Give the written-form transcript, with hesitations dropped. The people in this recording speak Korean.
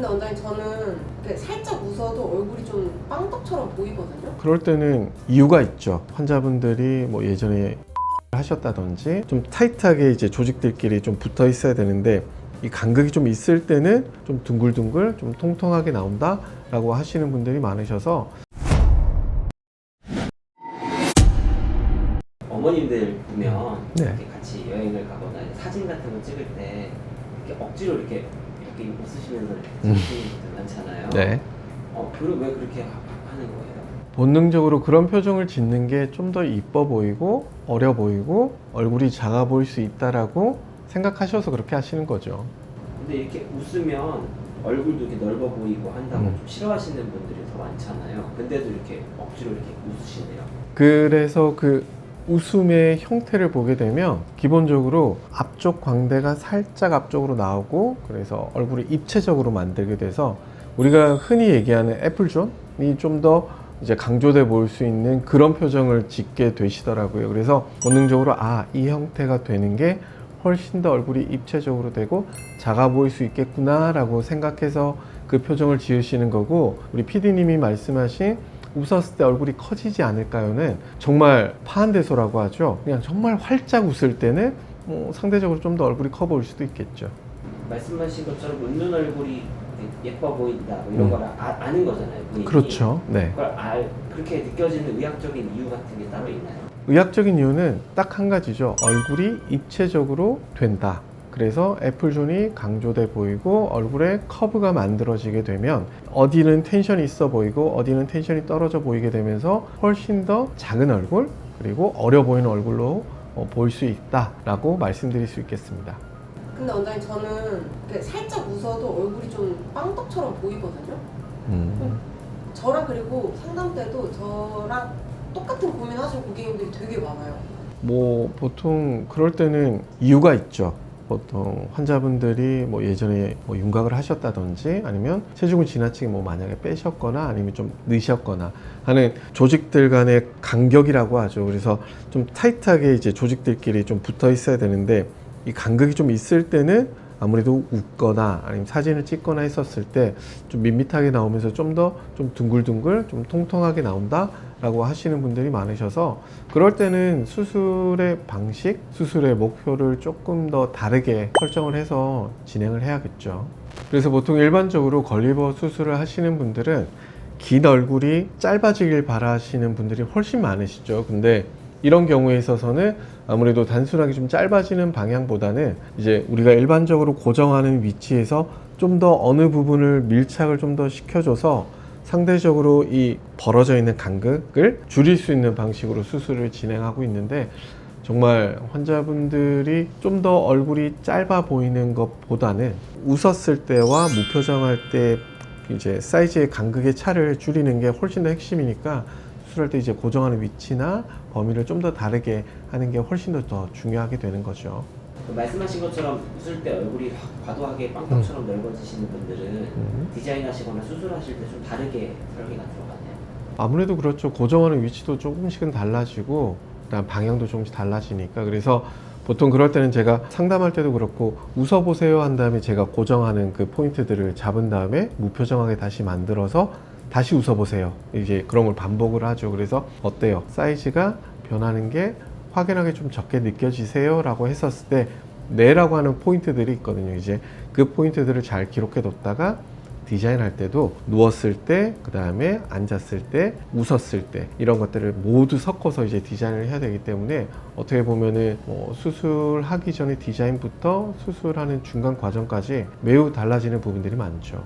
근데 원장님 저는 이렇게 살짝 웃어도 얼굴이 좀 빵떡처럼 보이거든요. 그럴 때는 이유가 있죠. 환자분들이 뭐 예전에 하셨다든지 좀 타이트하게 이제 조직들끼리 좀 붙어 있어야 되는데 이 간극이 좀 있을 때는 좀 둥글둥글 좀 통통하게 나온다 라고 하시는 분들이 많으셔서 어머님들 보면 네. 이렇게 같이 여행을 가거나 사진 같은 거 찍을 때 이렇게 억지로 이렇게 웃으시면서 이렇게 찍히는 분들 많잖아요. 네. 그리고 왜 그렇게 하는 거예요? 본능적으로 그런 표정을 짓는 게 좀 더 이뻐 보이고 어려 보이고 얼굴이 작아 보일 수 있다라고 생각하셔서 그렇게 하시는 거죠. 근데 이렇게 웃으면 얼굴도 이렇게 넓어 보이고 한다고 좀 싫어하시는 분들이 더 많잖아요. 근데도 이렇게 억지로 이렇게 웃으시네요. 그래서 그 웃음의 형태를 보게 되면 기본적으로 앞쪽 광대가 살짝 앞쪽으로 나오고 그래서 얼굴을 입체적으로 만들게 돼서 우리가 흔히 얘기하는 애플존이 좀 더 이제 강조돼 보일 수 있는 그런 표정을 짓게 되시더라고요. 그래서 본능적으로 이 형태가 되는 게 훨씬 더 얼굴이 입체적으로 되고 작아 보일 수 있겠구나 라고 생각해서 그 표정을 지으시는 거고, 우리 PD님이 말씀하신 웃었을 때 얼굴이 커지지 않을까요는 정말 파한대소라고 하죠. 그냥 정말 활짝 웃을 때는 상대적으로 좀 더 얼굴이 커 보일 수도 있겠죠. 말씀하신 것처럼 웃는 얼굴이 예뻐 보인다 뭐 이런 걸 아는 거잖아요. 본인이. 그렇죠. 네. 그걸 그렇게 느껴지는 의학적인 이유 같은 게 따로 있나요? 의학적인 이유는 딱 한 가지죠. 얼굴이 입체적으로 된다. 그래서 애플존이 강조돼 보이고 얼굴에 커브가 만들어지게 되면 어디는 텐션이 있어 보이고 어디는 텐션이 떨어져 보이게 되면서 훨씬 더 작은 얼굴 그리고 어려 보이는 얼굴로 보일 수 있다라고 말씀드릴 수 있겠습니다. 근데 원장님 저는 이렇게 살짝 웃어도 얼굴이 좀 빵떡처럼 보이거든요. 저랑 그리고 상담 때도 저랑 똑같은 고민하시는 고객님들이 되게 많아요. 뭐 보통 그럴 때는 이유가 있죠. 보통 환자분들이 뭐 예전에 뭐 윤곽을 하셨다든지 아니면 체중을 지나치게 뭐 만약에 빼셨거나 아니면 좀 넣으셨거나 하는 조직들 간의 간격이라고 하죠. 그래서 좀 타이트하게 이제 조직들끼리 좀 붙어 있어야 되는데 이 간극이 좀 있을 때는 아무래도 웃거나 아니면 사진을 찍거나 했었을 때 좀 밋밋하게 나오면서 좀 더 좀 둥글둥글 좀 통통하게 나온다 라고 하시는 분들이 많으셔서 그럴 때는 수술의 방식, 수술의 목표를 조금 더 다르게 설정을 해서 진행을 해야겠죠. 그래서 보통 일반적으로 걸리버 수술을 하시는 분들은 긴 얼굴이 짧아지길 바라시는 분들이 훨씬 많으시죠. 근데 이런 경우에 있어서는 아무래도 단순하게 좀 짧아지는 방향보다는 이제 우리가 일반적으로 고정하는 위치에서 좀 더 어느 부분을 밀착을 좀 더 시켜줘서 상대적으로 이 벌어져 있는 간극을 줄일 수 있는 방식으로 수술을 진행하고 있는데, 정말 환자분들이 좀 더 얼굴이 짧아 보이는 것보다는 웃었을 때와 무표정할 때 이제 사이즈의 간극의 차를 줄이는 게 훨씬 더 핵심이니까 수술할 때 이제 고정하는 위치나 범위를 좀 더 다르게 하는 게 훨씬 더 중요하게 되는 거죠. 말씀하신 것처럼 웃을 때 얼굴이 과도하게 빵떡처럼 넓어지시는 분들은 디자인하시거나 수술하실 때 좀 다르게 설계가 들어가나요? 아무래도 그렇죠. 고정하는 위치도 조금씩은 달라지고 그다음 방향도 조금씩 달라지니까. 그래서 보통 그럴 때는 제가 상담할 때도 그렇고 웃어보세요 한 다음에 제가 고정하는 그 포인트들을 잡은 다음에 무표정하게 다시 만들어서 다시 웃어보세요. 이제 그런 걸 반복을 하죠. 그래서 어때요? 사이즈가 변하는 게 확연하게 좀 적게 느껴지세요? 라고 했었을 때 네라고 하는 포인트들이 있거든요. 이제 그 포인트들을 잘 기록해 뒀다가 디자인할 때도 누웠을 때, 그 다음에 앉았을 때, 웃었을 때 이런 것들을 모두 섞어서 이제 디자인을 해야 되기 때문에 어떻게 보면은 수술하기 전에 디자인부터 수술하는 중간 과정까지 매우 달라지는 부분들이 많죠.